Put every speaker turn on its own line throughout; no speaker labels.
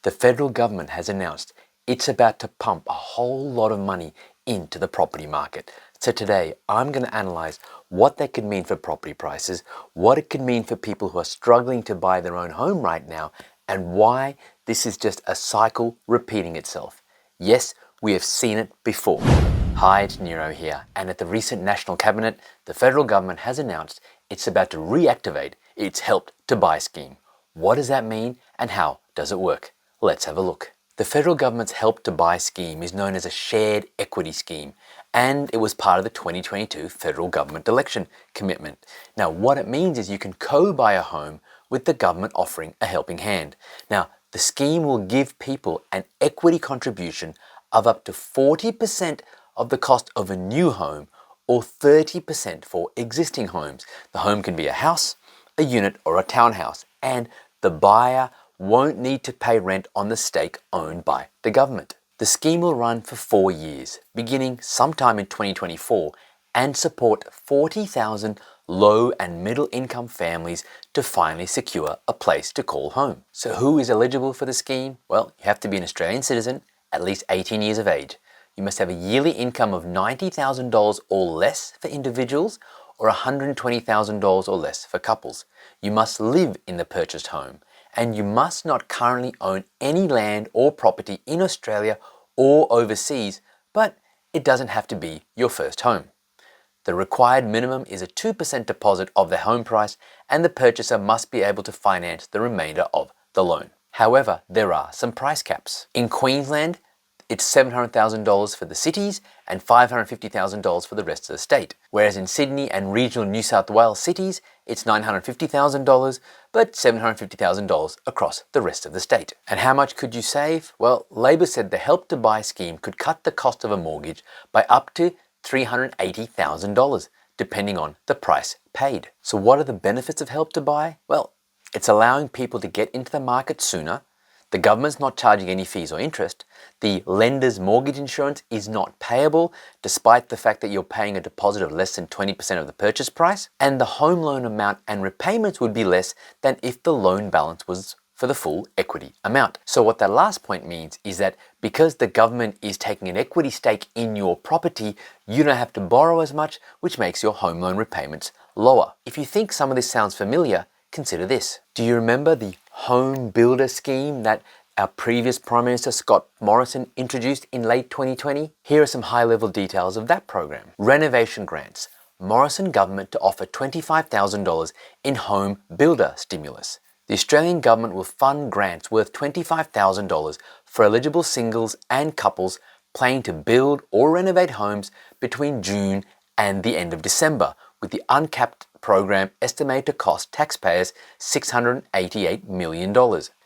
The federal government has announced it's about to pump a whole lot of money into the property market. So today I'm going to analyze what that could mean for property prices, what it could mean for people who are struggling to buy their own home right now, and why this is just a cycle repeating itself. Yes, we have seen it before. Hi, it's Nero here, and at the recent National Cabinet, the federal government has announced it's about to reactivate its Help to Buy scheme. What does that mean and how does it work? Let's have a look. The federal government's Help to Buy scheme is known as a shared equity scheme, and it was part of the 2022 federal government election commitment. Now, what it means is you can co-buy a home with the government offering a helping hand. Now, the scheme will give people an equity contribution of up to 40% of the cost of a new home or 30% for existing homes. The home can be a house, a unit, or a townhouse, and the buyer won't need to pay rent on the stake owned by the government. The scheme will run for 4 years, beginning sometime in 2024, and support 40,000 low and middle income families to finally secure a place to call home. So who is eligible for the scheme? Well, you have to be an Australian citizen, at least 18 years of age. You must have a yearly income of $90,000 or less for individuals, or $120,000 or less for couples. You must live in the purchased home, and you must not currently own any land or property in Australia or overseas, but it doesn't have to be your first home. The required minimum is a 2% deposit of the home price, and the purchaser must be able to finance the remainder of the loan. However, there are some price caps. In Queensland, it's $700,000 for the cities and $550,000 for the rest of the state. Whereas in Sydney and regional New South Wales cities, it's $950,000, but $750,000 across the rest of the state. And how much could you save? Well, Labor said the Help to Buy scheme could cut the cost of a mortgage by up to $380,000, depending on the price paid. So what are the benefits of Help to Buy? Well, it's allowing people to get into the market sooner. The government's not charging any fees or interest. The lender's mortgage insurance is not payable, despite the fact that you're paying a deposit of less than 20% of the purchase price. And the home loan amount and repayments would be less than if the loan balance was for the full equity amount. So what that last point means is that because the government is taking an equity stake in your property, you don't have to borrow as much, which makes your home loan repayments lower. If you think some of this sounds familiar, consider this. Do you remember the home builder scheme that our previous Prime Minister Scott Morrison introduced in late 2020? Here are some high-level details of that program. Renovation grants. Morrison government to offer $25,000 in home builder stimulus. The Australian government will fund grants worth $25,000 for eligible singles and couples planning to build or renovate homes between June and the end of December, with the uncapped program estimated to cost taxpayers $688 million.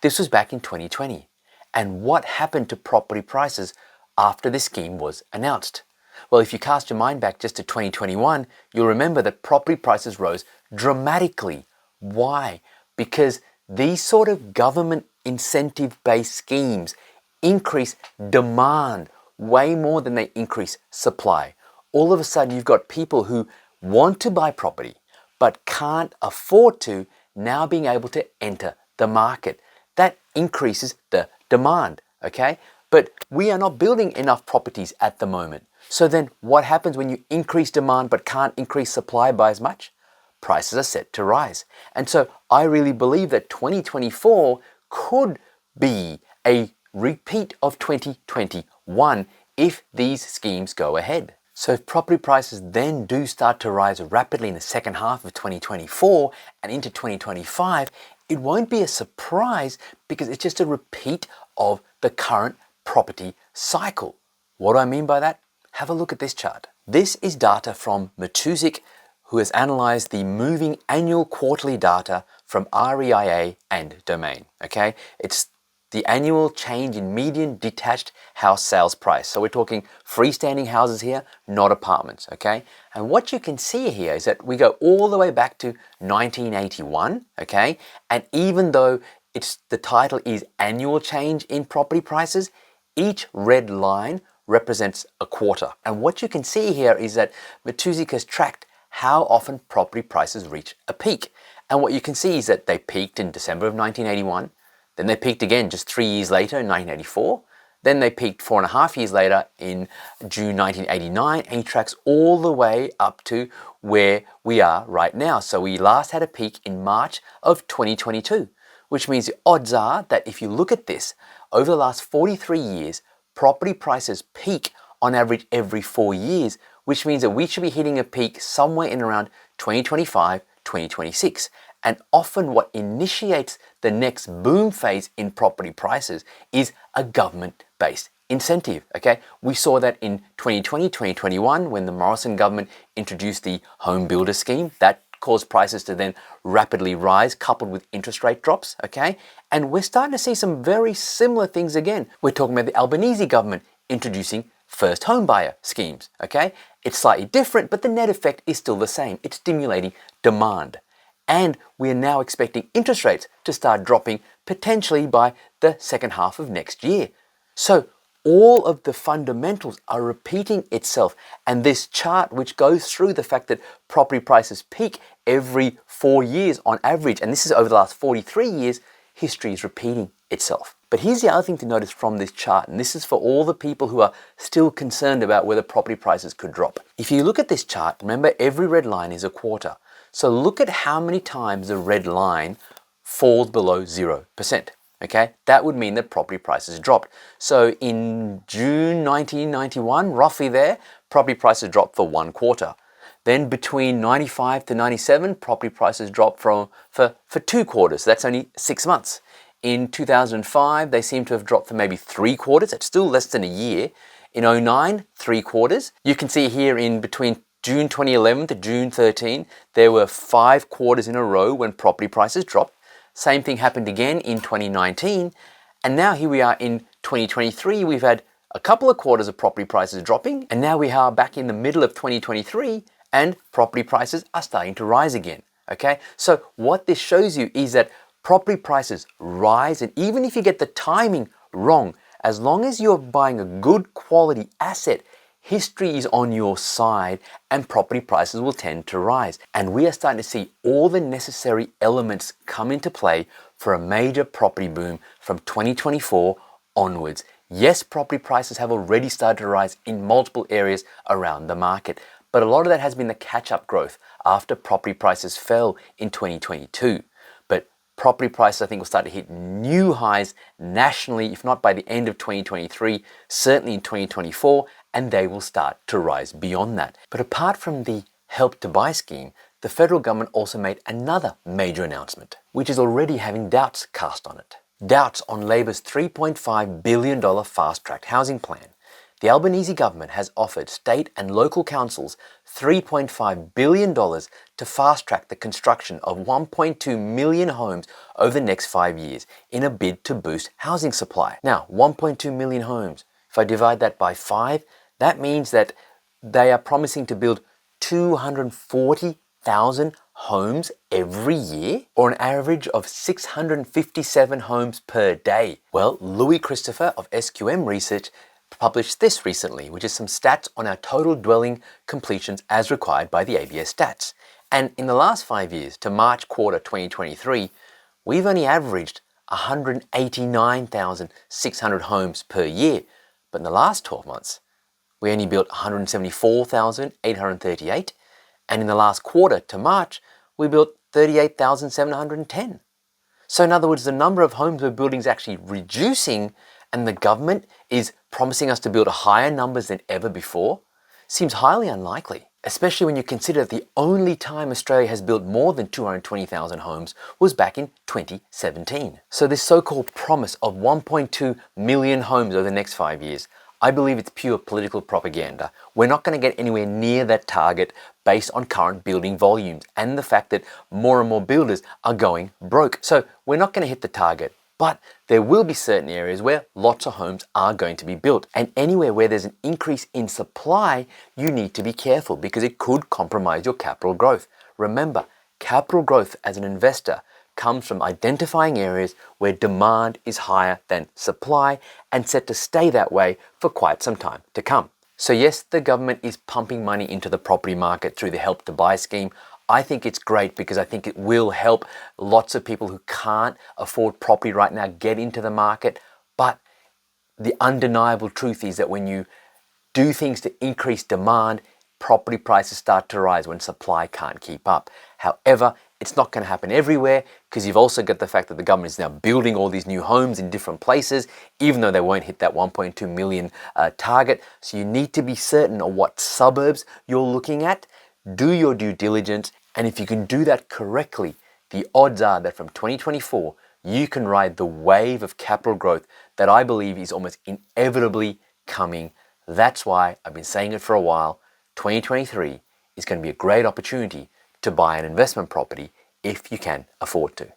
This was back in 2020. And what happened to property prices after this scheme was announced? Well, if you cast your mind back just to 2021, you'll remember that property prices rose dramatically. Why? Because these sort of government incentive-based schemes increase demand way more than they increase supply. All of a sudden, you've got people who want to buy property but can't afford to now being able to enter the market. That increases the demand, okay? But we are not building enough properties at the moment. So then what happens when you increase demand but can't increase supply by as much? Prices are set to rise. And so I really believe that 2024 could be a repeat of 2021 if these schemes go ahead. So if property prices then do start to rise rapidly in the second half of 2024 and into 2025, it won't be a surprise because it's just a repeat of the current property cycle. What do I mean by that? Have a look at this chart. This is data from Matuzik, who has analyzed the moving annual quarterly data from REIA and Domain, okay? It's the annual change in median detached house sales price. So we're talking freestanding houses here, not apartments, okay? And what you can see here is that we go all the way back to 1981, okay? And even though the title is annual change in property prices, each red line represents a quarter. And what you can see here is that Matuzik has tracked how often property prices reach a peak. And what you can see is that they peaked in December of 1981, Then they peaked again just 3 years later in 1984. Then they peaked 4.5 years later in June 1989, and he tracks all the way up to where we are right now. So we last had a peak in March of 2022, which means the odds are that if you look at this, over the last 43 years, property prices peak on average every 4 years, which means that we should be hitting a peak somewhere in around 2025, 2026. And often what initiates the next boom phase in property prices is a government-based incentive, okay? We saw that in 2020, 2021, when the Morrison government introduced the home builder scheme. That caused prices to then rapidly rise, coupled with interest rate drops, okay? And we're starting to see some very similar things again. We're talking about the Albanese government introducing first home buyer schemes, okay? It's slightly different, but the net effect is still the same. It's stimulating demand. And we are now expecting interest rates to start dropping potentially by the second half of next year. So all of the fundamentals are repeating itself. And this chart, which goes through the fact that property prices peak every 4 years on average, and this is over the last 43 years, history is repeating itself. But here's the other thing to notice from this chart, and this is for all the people who are still concerned about whether property prices could drop. If you look at this chart, remember every red line is a quarter. So look at how many times the red line falls below 0%. Okay, that would mean that property prices dropped. So in June 1991, roughly there, property prices dropped for 1 quarter. Then between 95 to 97, property prices dropped for 2 quarters. That's only 6 months. In 2005, they seem to have dropped for maybe 3 quarters. That's still less than a year. In 2009, 3 quarters. You can see here in between June 2011 to June 13, there were 5 quarters in a row when property prices dropped. Same thing happened again in 2019. And now here we are in 2023. We've had a couple of quarters of property prices dropping. And now we are back in the middle of 2023 and property prices are starting to rise again. Okay, so what this shows you is that property prices rise, and even if you get the timing wrong, as long as you're buying a good quality asset, history is on your side and property prices will tend to rise. And we are starting to see all the necessary elements come into play for a major property boom from 2024 onwards. Yes, property prices have already started to rise in multiple areas around the market, but a lot of that has been the catch-up growth after property prices fell in 2022. But property prices, I think, will start to hit new highs nationally, if not by the end of 2023, certainly in 2024, and they will start to rise beyond that. But apart from the Help to Buy scheme, the federal government also made another major announcement, which is already having doubts cast on it. Doubts on Labor's $3.5 billion fast-track housing plan. The Albanese government has offered state and local councils $3.5 billion to fast-track the construction of 1.2 million homes over the next 5 years in a bid to boost housing supply. Now, 1.2 million homes, if I divide that by 5, that means that they are promising to build 240,000 homes every year, or an average of 657 homes per day. Well, Louis Christopher of SQM Research published this recently, which is some stats on our total dwelling completions as required by the ABS stats. And in the last 5 years, to March quarter 2023, we've only averaged 189,600 homes per year. But in the last 12 months, we only built 174,838. And in the last quarter to March, we built 38,710. So in other words, the number of homes we're building is actually reducing, and the government is promising us to build higher numbers than ever before. Seems highly unlikely, especially when you consider that the only time Australia has built more than 220,000 homes was back in 2017. So this so-called promise of 1.2 million homes over the next 5 years, I believe it's pure political propaganda. We're not going to get anywhere near that target based on current building volumes and the fact that more and more builders are going broke. So we're not going to hit the target. But there will be certain areas where lots of homes are going to be built. And anywhere where there's an increase in supply, you need to be careful because it could compromise your capital growth. Remember, capital growth as an investor comes from identifying areas where demand is higher than supply and set to stay that way for quite some time to come. So yes, the government is pumping money into the property market through the Help to Buy scheme. I think it's great because I think it will help lots of people who can't afford property right now get into the market. But the undeniable truth is that when you do things to increase demand, property prices start to rise when supply can't keep up. However, it's not going to happen everywhere because you've also got the fact that the government is now building all these new homes in different places, even though they won't hit that 1.2 million target. So you need to be certain of what suburbs you're looking at. Do your due diligence, and if you can do that correctly, the odds are that from 2024, you can ride the wave of capital growth that I believe is almost inevitably coming. That's why I've been saying it for a while. 2023 is going to be a great opportunity to buy an investment property if you can afford to.